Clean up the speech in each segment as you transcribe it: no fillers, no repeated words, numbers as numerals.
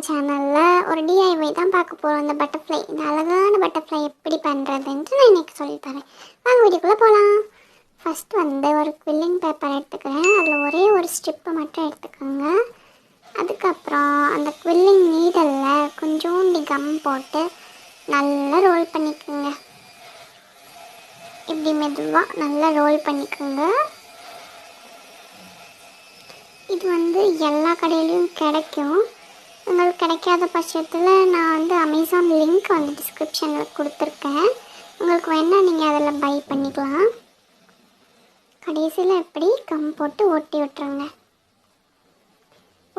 சேனலில் ஒரு டிஐவை தான் பார்க்க போகிறோம். இந்த பட்டர்ஃப்ளை, இந்த அழகான பட்டர்ஃப்ளை எப்படி பண்ணுறதுன்ட்டு நான் இன்றைக்கி சொல்லித்தரேன். வாங்க வீடியோக்குள்ளே போகலாம். ஃபஸ்ட் ஒரு குவில்லிங் பேப்பர் எடுத்துக்கிறேன். அதில் ஒரே ஒரு ஸ்ட்ரிப்பை மட்டும் எடுத்துக்கோங்க. அதுக்கப்புறம் அந்த குவில்லிங் நீடலில் கொஞ்சோண்டி கம் போட்டு நல்லா ரோல் பண்ணிக்கோங்க. இப்படி மெதுவாக நல்லா ரோல் பண்ணிக்கோங்க. இது எல்லா கடையிலையும் கிடைக்கும். உங்களுக்கு கிடைக்காத பட்சத்தில் நான் அமேசான் லிங்க் டிஸ்கிரிப்ஷனில் கொடுத்துருக்கேன். உங்களுக்கு வேணால் நீங்கள் அதில் பை பண்ணிக்கலாம். கடைசியில் எப்படி கம் போட்டு ஒட்டி விட்டுருங்க.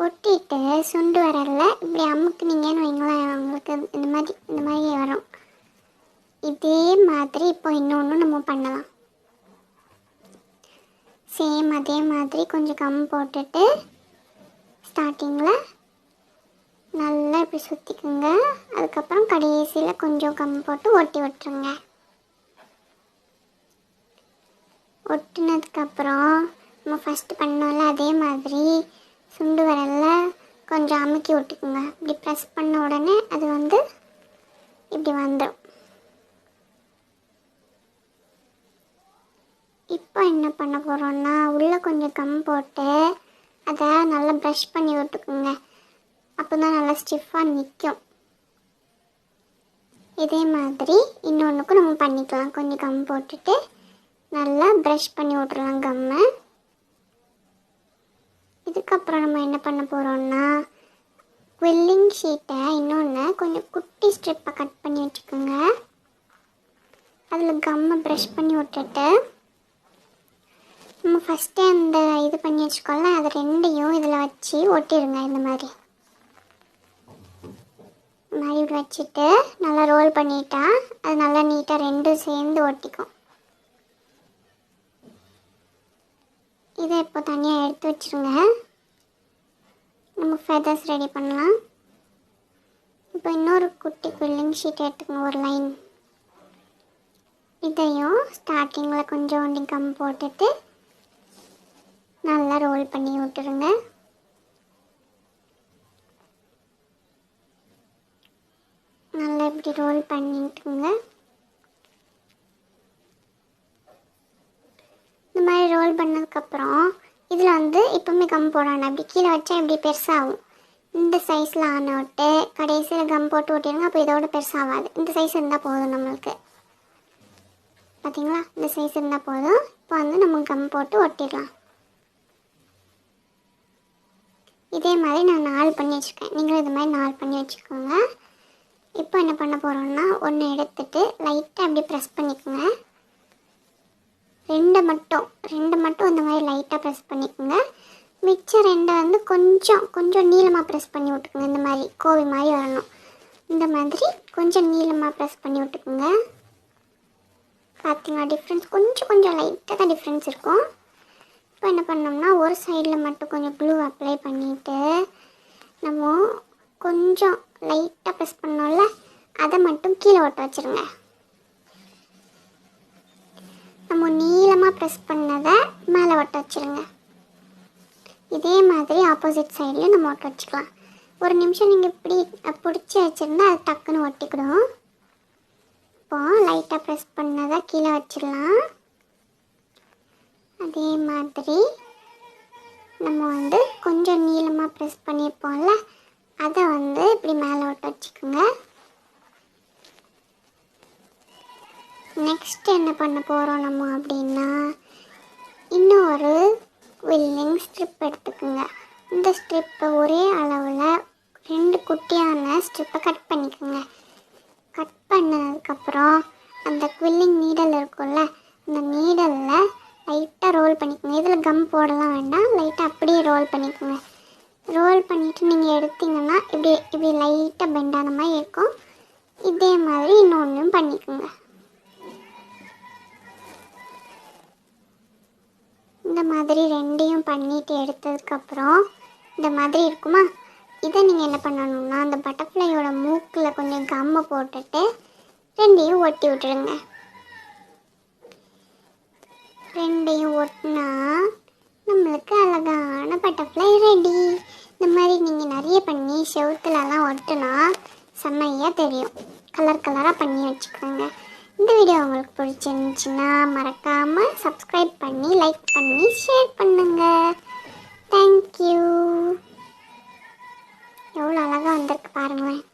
ஒட்டிட்டு சுண்டு வரல இப்படி அமுக்குனீங்கன்னு வைங்களேன், உங்களுக்கு இந்த மாதிரி வரும். இதே மாதிரி இப்போ இன்னொன்று நம்ம பண்ணலாம். சேம் அதே மாதிரி கொஞ்சம் கம் போட்டுட்டு ஸ்டார்டிங்கில் நல்லா இப்படி சுற்றிக்குங்க. அதுக்கப்புறம் கடைசியில் கொஞ்சம் கம் போட்டு ஒட்டி விட்டுருங்க. ஒட்டினதுக்கப்புறம் நம்ம ஃபஸ்ட்டு பண்ணோம்ல அதே மாதிரி சுண்டு வரல கொஞ்சம் அமுக்கி விட்டுக்குங்க. இப்படி ப்ரெஸ் பண்ண உடனே அது இப்படி வந்துடும். இப்போ என்ன பண்ண போகிறோன்னா, உள்ளே கொஞ்சம் கம் போட்டு அதை நல்லா ப்ரஷ் பண்ணி விட்டுக்குங்க. அப்போ தான் நல்லா ஸ்டிஃபாக நிற்கும். இதே மாதிரி இன்னொன்றுக்கும் நம்ம பண்ணிக்கலாம். கொஞ்சம் கம் போட்டுட்டு நல்லா ப்ரஷ் பண்ணி விட்றலாம் கம்மை. இதுக்கப்புறம் நம்ம என்ன பண்ண போகிறோம்னா, குவில்லிங் ஷீட்டை இன்னொன்று கொஞ்சம் குட்டி ஸ்ட்ரிப்பை கட் பண்ணி வச்சுக்கோங்க. அதில் கம்மை ப்ரஷ் பண்ணி விட்டுட்டு நம்ம ஃபஸ்ட்டு அந்த இது பண்ணி வச்சுக்கோல, அது ரெண்டையும் இதில் வச்சு ஒட்டிடுங்க. இந்த மாதிரி இப்படி வச்சுட்டு நல்லா ரோல் பண்ணிட்டா அது நல்லா நீட்டாக ரெண்டும் சேர்ந்து ஒட்டிக்கும். இதை இப்போ தனியாக எடுத்து வச்சுருங்க. நம்ம ஃபெதர்ஸ் ரெடி பண்ணலாம். இப்போ இன்னொரு குட்டி குவில்லிங் ஷீட் எடுத்துக்கோங்க, ஒரு லைன். இதையும் ஸ்டார்டிங்கில் கொஞ்சம் கம் போட்டுட்டு நல்லா ரோல் பண்ணி விட்டுருங்க. நல்லா இப்படி ரோல் பண்ணிட்டுங்க. இந்த மாதிரி ரோல் பண்ணதுக்கப்புறம் இதில் எப்பவுமே கம் போடணும். அப்படி கீழே வச்சா இப்படி பெருசாகும். இந்த சைஸில் ஆன விட்டு கடைசியில் கம் போட்டு விட்டிருங்க. அப்போ இதோட பெருசாகாது. இந்த சைஸ் இருந்தால் போதும் நம்மளுக்கு. பார்த்தீங்களா, இந்த சைஸ் இருந்தால் போதும். இப்போ நம்ம கம் போட்டு ஒட்டிடலாம். இதே மாதிரி நான் 4 பண்ணி வச்சுருக்கேன். நீங்களும் இது மாதிரி 4 பண்ணி வச்சுக்கோங்க. இப்போ என்ன பண்ண போகிறோம்னா, ஒன்று எடுத்துட்டு லைட்டாக அப்படி ப்ரெஸ் பண்ணிக்கோங்க. ரெண்டு மட்டும் இந்த மாதிரி லைட்டாக ப்ரெஸ் பண்ணிக்கோங்க. மிச்சம் ரெண்டை கொஞ்சம் நீளமாக ப்ரெஸ் பண்ணி விட்டுக்குங்க. இந்த மாதிரி கோவி மாதிரி வரணும். இந்த மாதிரி கொஞ்சம் நீளமாக ப்ரெஸ் பண்ணி விட்டுக்குங்க. பார்த்தீங்களா டிஃப்ரென்ஸ்? கொஞ்சம் லைட்டாக தான் டிஃப்ரென்ஸ் இருக்கும். இப்போ என்ன பண்ணோம்னா, ஒரு சைடில் மட்டும் கொஞ்சம் க்ளூ அப்ளை பண்ணிவிட்டு நம்ம கொஞ்சம் லைட்டாக ப்ரெஸ் பண்ணோம்ல, அதை மட்டும் கீழே ஒட்ட வச்சுருங்க. நம்ம நீளமாக ப்ரெஸ் பண்ணதை மேலே ஒட்ட வச்சுருங்க. இதே மாதிரி ஆப்போசிட் சைட்லேயும் நம்ம ஒட்ட வச்சுக்கலாம். ஒரு நிமிஷம் நீங்கள் இப்படி பிடிச்சி வச்சுருந்தா அது டக்குன்னு ஒட்டிக்கிடும். இப்போது லைட்டாக ப்ரெஸ் பண்ணதை கீழே வச்சிடலாம். அதே மாதிரி நம்ம கொஞ்சம் நீளமாக ப்ரெஸ் பண்ணியிருப்போம்ல, அதை இப்படி மேலே ஒட்ட வச்சுக்கோங்க. நெக்ஸ்ட் என்ன பண்ண போகிறோம் நம்ம அப்படின்னா, இன்னொரு குவில்லிங் ஸ்ட்ரிப் எடுத்துக்கோங்க. இந்த ஸ்ட்ரிப்பை ஒரே அளவில் 2 குட்டியான ஸ்ட்ரிப்பை கட் பண்ணிக்கோங்க. கட் பண்ணதுக்கப்புறம் அந்த குவில்லிங் நீடல் இருக்கும்ல, அந்த நீடலில் லைட்டாக ரோல் பண்ணிக்கோங்க. இதில் கம் போடலாம் வேண்டாம், லைட்டாக அப்படியே ரோல் பண்ணிக்கோங்க. ரோல் பண்ணிவிட்டு நீங்கள் எடுத்திங்கன்னா இப்படி லைட்டாக பெண்டான மாதிரி இருக்கும். இதே மாதிரி இன்னொன்றும் பண்ணிக்கோங்க. இந்த மாதிரி ரெண்டையும் பண்ணிட்டு எடுத்ததுக்கப்புறம் இந்த மாதிரி இருக்குமா, இதை நீங்கள் என்ன பண்ணணும்னா, அந்த பட்டர்ஃப்ளையோட மூக்கில் கொஞ்சம் கம்மை போட்டுட்டு ரெண்டையும் ஒட்டி விட்டுருங்க. ரெண்டையும் ஒட்டினா நம்மளுக்கு அழகான பட்டர்ஃப்ளை ரெடி. இந்த மாதிரி நீங்கள் நிறைய பண்ணி செவுத்துலலாம் ஒட்டுனா செம்மையாக தெரியும். கலர் கலராக பண்ணி வச்சுக்கோங்க. இந்த வீடியோ உங்களுக்கு பிடிச்சிருந்துச்சுன்னா மறக்காமல் சப்ஸ்கிரைப் பண்ணி லைக் பண்ணி ஷேர் பண்ணுங்கள். தேங்க்யூ. எவ்வளோ அழகாக வந்திருக்கு பாருங்களேன்.